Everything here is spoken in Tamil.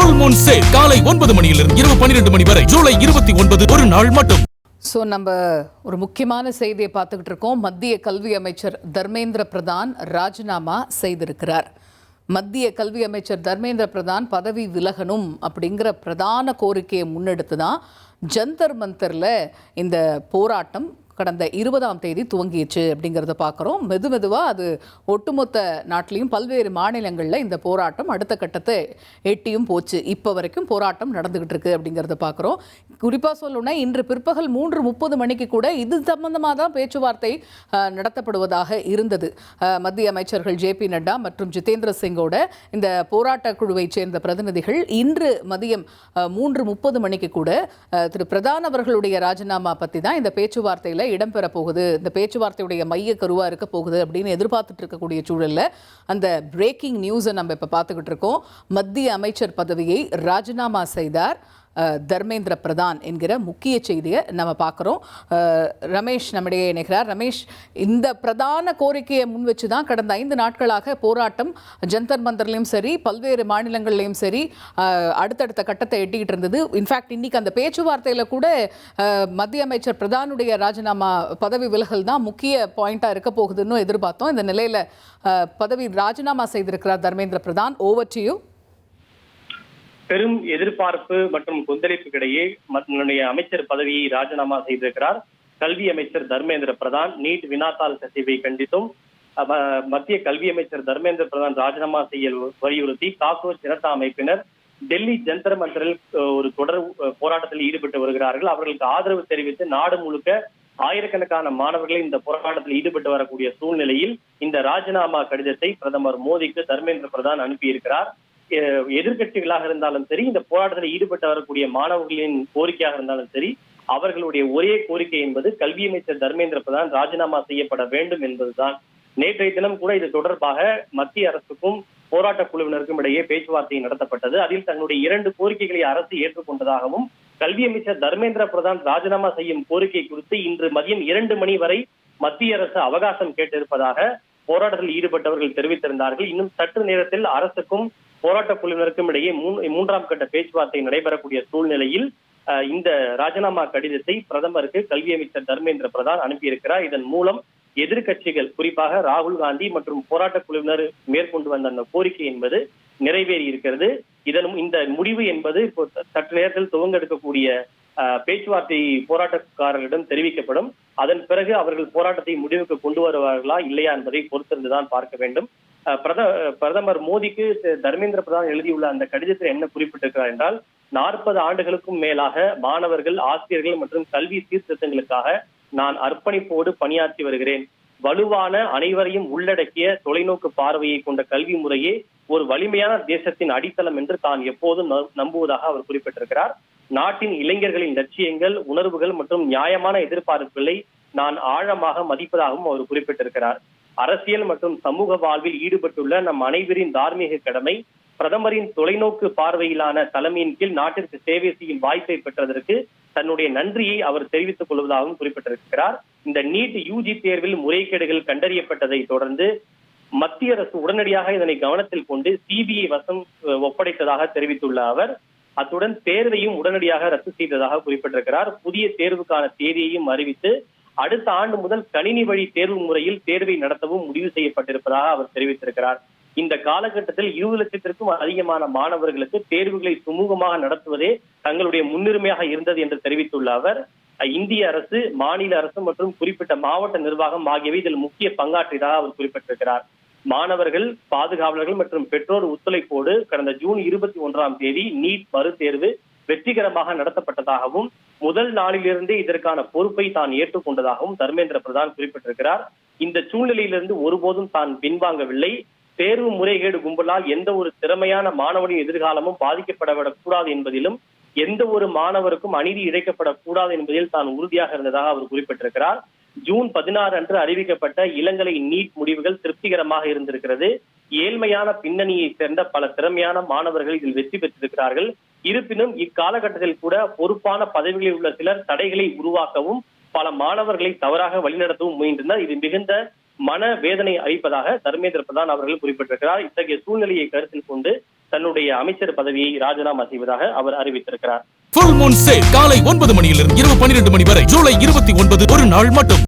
ஃபுல் மூன் சேல் காலை 9 மணியிலிருந்து இரவு 12 மணி வரை ஜூலை 29 ஒரு நாள் மட்டும். நம்ம ஒரு முக்கியமான செய்தியை பார்த்துக்கிட்டு இருக்கோம். மத்திய கல்வி அமைச்சர் தர்மேந்திர பிரதான் ராஜினாமா செய்திருக்கிறார். மத்திய கல்வி அமைச்சர் தர்மேந்திர பிரதான் பதவி விலகணும் அப்படிங்கிற பிரதான கோரிக்கையை முன்னெடுத்து தான் ஜந்தர் மந்தரில் இந்த போராட்டம் கடந்த 20ஆம் தேதி துவங்கிச்சு அப்படிங்கிறத பார்க்குறோம். மெதுவாக அது ஒட்டுமொத்த நாட்டிலையும் பல்வேறு மாநிலங்களில் இந்த போராட்டம் அடுத்த கட்டத்தை எட்டியும் போச்சு. இப்போ வரைக்கும் போராட்டம் நடந்துகிட்டு இருக்கு அப்படிங்கிறத பார்க்குறோம். குறிப்பாக சொல்லணும்னா இன்று பிற்பகல் 3:30 மணிக்கு கூட இது சம்பந்தமாக தான் பேச்சுவார்த்தை நடத்தப்படுவதாக இருந்தது. மத்திய அமைச்சர்கள் ஜே.பி. நட்டா மற்றும் ஜிதேந்திர சிங்கோட இந்த போராட்ட குழுவை சேர்ந்த பிரதிநிதிகள் இன்று மதியம் 3:30 மணிக்கு கூட திரு பிரதான் அவர்களுடைய ராஜினாமா பற்றி தான் இந்த பேச்சுவார்த்தையில் இடம்பெற போகுது, இந்த பேச்சுவார்த்தையுடைய மைய கருவா இருக்க போகுது அப்படின்னு எதிர்பார்த்துட்டு இருக்கக்கூடிய சூழல்ல அந்த பிரேக்கிங் நியூஸை நம்ம இப்ப பார்த்துக்கிட்டு இருக்கோம். மத்திய அமைச்சர் பதவியை ராஜினாமா செய்தார் தர்மேந்திர பிரதான் என்கிற முக்கிய செய்தியை நம்ம பார்க்குறோம். ரமேஷ் நம்மிடையே இணைகிறார். ரமேஷ், இந்த பிரதான கோரிக்கையை முன் வச்சு தான் கடந்த 5 நாட்களாக போராட்டம் ஜந்தர் மந்தர்லையும் சரி பல்வேறு மாநிலங்கள்லையும் சரி அடுத்தடுத்த கட்டத்தை எட்டிக்கிட்டு இருந்தது. இன்ஃபேக்ட் இன்னைக்கு அந்த பேச்சுவார்த்தையில் கூட மத்திய அமைச்சர் பிரதானுடைய ராஜினாமா பதவி விலகல் தான் முக்கிய பாயிண்டாக இருக்க போகுதுன்னு எதிர்பார்த்தோம். இந்த நிலையில் பதவி ராஜினாமா செய்திருக்கிறார் Dharmendra Pradhan. Over to you. பெரும் எதிர்பார்ப்பு மற்றும் கொந்தளிப்புக்கிடையே அமைச்சர் பதவியை ராஜினாமா செய்திருக்கிறார் கல்வி அமைச்சர் தர்மேந்திர பிரதான். நீட் வினாத்தாள் கசிவை கண்டித்தும் மத்திய கல்வி அமைச்சர் தர்மேந்திர பிரதான் ராஜினாமா செய்ய வலியுறுத்தி காக்ரோச் ஜனதா அமைப்பினர் டெல்லி ஜந்தர் மந்தரில் ஒரு தொடர் போராட்டத்தில் ஈடுபட்டு வருகிறார்கள். அவர்களுக்கு ஆதரவு தெரிவித்து நாடு முழுக்க ஆயிரக்கணக்கான மாணவர்கள் இந்த போராட்டத்தில் ஈடுபட்டு வரக்கூடிய சூழ்நிலையில் இந்த ராஜினாமா கடிதத்தை பிரதமர் மோடிக்கு தர்மேந்திர பிரதான் அனுப்பியிருக்கிறார். எதிர்கட்சிகளாக இருந்தாலும் சரி, இந்த போராட்டத்தில் ஈடுபட்டு வரக்கூடிய மாணவர்களின் கோரிக்கையாக இருந்தாலும் சரி, அவர்களுடைய ஒரே கோரிக்கை என்பது கல்வி அமைச்சர் தர்மேந்திர பிரதான் ராஜினாமா செய்யப்பட வேண்டும் என்பதுதான். நேற்றைய தினம் கூட இது தொடர்பாக மத்திய அரசுக்கும் போராட்ட குழுவினருக்கும் இடையே பேச்சுவார்த்தை நடத்தப்பட்டது. அதில் தன்னுடைய 2 கோரிக்கைகளை அரசு ஏற்றுக்கொண்டதாகவும் கல்வி அமைச்சர் தர்மேந்திர பிரதான் ராஜினாமா செய்யும் கோரிக்கை குறித்து இன்று மதியம் 2 மணி வரை மத்திய அரசு அவகாசம் கேட்டிருப்பதாக போராட்டத்தில் ஈடுபட்டவர்கள் தெரிவித்திருந்தார்கள். இன்னும் சற்று நேரத்தில் அரசுக்கும் போராட்ட குழுவினருக்கும் இடையே 3ஆம் கட்ட பேச்சுவார்த்தை நடைபெறக்கூடிய சூழ்நிலையில் இந்த ராஜினாமா கடிதத்தை பிரதமருக்கு கல்வி அமைச்சர் தர்மேந்திர பிரதான் அனுப்பியிருக்கிறார். இதன் மூலம் எதிர்கட்சிகள் குறிப்பாக ராகுல் காந்தி மற்றும் போராட்ட குழுவினர் மேற்கொண்டு வந்த அந்த கோரிக்கை என்பது நிறைவேறி இருக்கிறது. இந்த முடிவு என்பது இப்போ சற்று நேரத்தில் துவங்க எடுக்கக்கூடிய பேச்சுவார்த்தை போராட்டக்காரர்களிடம் தெரிவிக்கப்படும். அதன் பிறகு அவர்கள் போராட்டத்தை முடிவுக்கு கொண்டு வருவார்களா இல்லையா என்பதை பொறுத்திருந்துதான் பார்க்க வேண்டும். பிரதமர் மோடிக்கு தர்மேந்திர பிரதான் எழுதியுள்ள அந்த கடிதத்தில் என்ன குறிப்பிட்டிருக்கிறார் என்றால், 40 ஆண்டுகளுக்கும் மேலாக மாணவர்கள், ஆசிரியர்கள் மற்றும் கல்வி சீர்திருத்தங்களுக்காக நான் அர்ப்பணிப்போடு பணியாற்றி வருகிறேன். வலுவான அனைவரையும் உள்ளடக்கிய தொலைநோக்கு பார்வையை கொண்ட கல்வி முறையே ஒரு வலிமையான தேசத்தின் அடித்தளம் என்று தான் எப்போதும் நம்புவதாக அவர் குறிப்பிட்டிருக்கிறார். நாட்டின் இளைஞர்களின் லட்சியங்கள், உணர்வுகள் மற்றும் நியாயமான எதிர்பார்ப்புகளை நான் ஆழமாக மதிப்பதாகவும் அவர் குறிப்பிட்டிருக்கிறார். அரசியல் மற்றும் சமூக வாழ்வில் ஈடுபட்டுள்ள நம் அனைவரின் தார்மீக கடமை பிரதமரின் தொலைநோக்கு பார்வையிலான தலைமையின் கீழ் நாட்டிற்கு சேவை செய்யும் வாய்ப்பை பெற்றதற்கு தன்னுடைய நன்றியை அவர் தெரிவித்துக் கொள்வதாகவும் குறிப்பிட்டிருக்கிறார். இந்த நீட் யூஜி தேர்வில் முறைகேடுகள் கண்டறியப்பட்டதை தொடர்ந்து மத்திய அரசு உடனடியாக இதனை கவனத்தில் கொண்டு சிபிஐ வசம் ஒப்படைத்ததாக தெரிவித்துள்ள அவர் அத்துடன் தேர்வையும் உடனடியாக ரத்து செய்ததாக குறிப்பிட்டிருக்கிறார். புதிய தேர்வுக்கான தேதியையும் அறிவித்து அடுத்த ஆண்டு முதல் கணினி வழி தேர்வு முறையில் தேர்வை நடத்தவும் முடிவு செய்யப்பட்டிருப்பதாக அவர் தெரிவித்திருக்கிறார். இந்த காலகட்டத்தில் 20 லட்சத்திற்கும் அதிகமான மாணவர்களுக்கு தேர்வுகளை சுமூகமாக நடத்துவதே தங்களுடைய முன்னுரிமையாக இருந்தது என்று தெரிவித்துள்ள அவர் இந்திய அரசு, மாநில அரசு மற்றும் குறிப்பிட்ட மாவட்ட நிர்வாகம் ஆகியவை இதில் முக்கிய பங்காற்றியதாக அவர் குறிப்பிட்டிருக்கிறார். மாணவர்கள், பாதுகாவலர்கள் மற்றும் பெற்றோர் ஒத்துழைப்போடு கடந்த ஜூன் 21ஆம் தேதி நீட் மறுதேர்வு வெற்றிகரமாக நடத்தப்பட்டதாகவும் முதல் நாளிலிருந்தே இதற்கான பொறுப்பை தான் ஏற்றுக்கொண்டதாகவும் தர்மேந்திர பிரதான் குறிப்பிட்டிருக்கிறார். இந்த சூழ்நிலையிலிருந்து ஒருபோதும் தான் பின்வாங்கவில்லை. தேர்வு முறைகேடு கும்பலால் எந்த ஒரு திறமையான மாணவனின் எதிர்காலமும் பாதிக்கப்படக்கூடாது என்பதிலும் எந்த ஒரு மாணவருக்கும் அநீதி இழைக்கப்படக்கூடாது என்பதில் தான் உறுதியாக இருந்ததாக அவர் குறிப்பிட்டிருக்கிறார். ஜூன் 16 அன்று அறிவிக்கப்பட்ட இளங்கலை நீட் முடிவுகள் திருப்திகரமாக இருந்திருக்கிறது. ஏழ்மையான பின்னணியை சேர்ந்த பல திறமையான மாணவர்கள் இதில் வெற்றி பெற்றிருக்கிறார்கள். இருப்பினும் இக்காலகட்டத்தில் கூட பொறுப்பான பதவிகளில் உள்ள சிலர் தடைகளை உருவாக்கவும் பல மாணவர்களை தவறாக வழிநடத்தவும் முயன்றனர். இது மிகுந்த மன வேதனை அளிப்பதாக தர்மேந்திர பிரதான் அவர்கள் குறிப்பிட்டிருக்கிறார். இத்தகைய சூழ்நிலையை கருத்தில் கொண்டு தன்னுடைய அமைச்சர் பதவியை ராஜினாமா செய்வதாக அவர் அறிவித்திருக்கிறார். ஃபுல் மூன் சேல் காலை 9 மணியிலிருந்து இரவு 12 மணி வரை ஜூலை 29 ஒரு நாள் மட்டும்.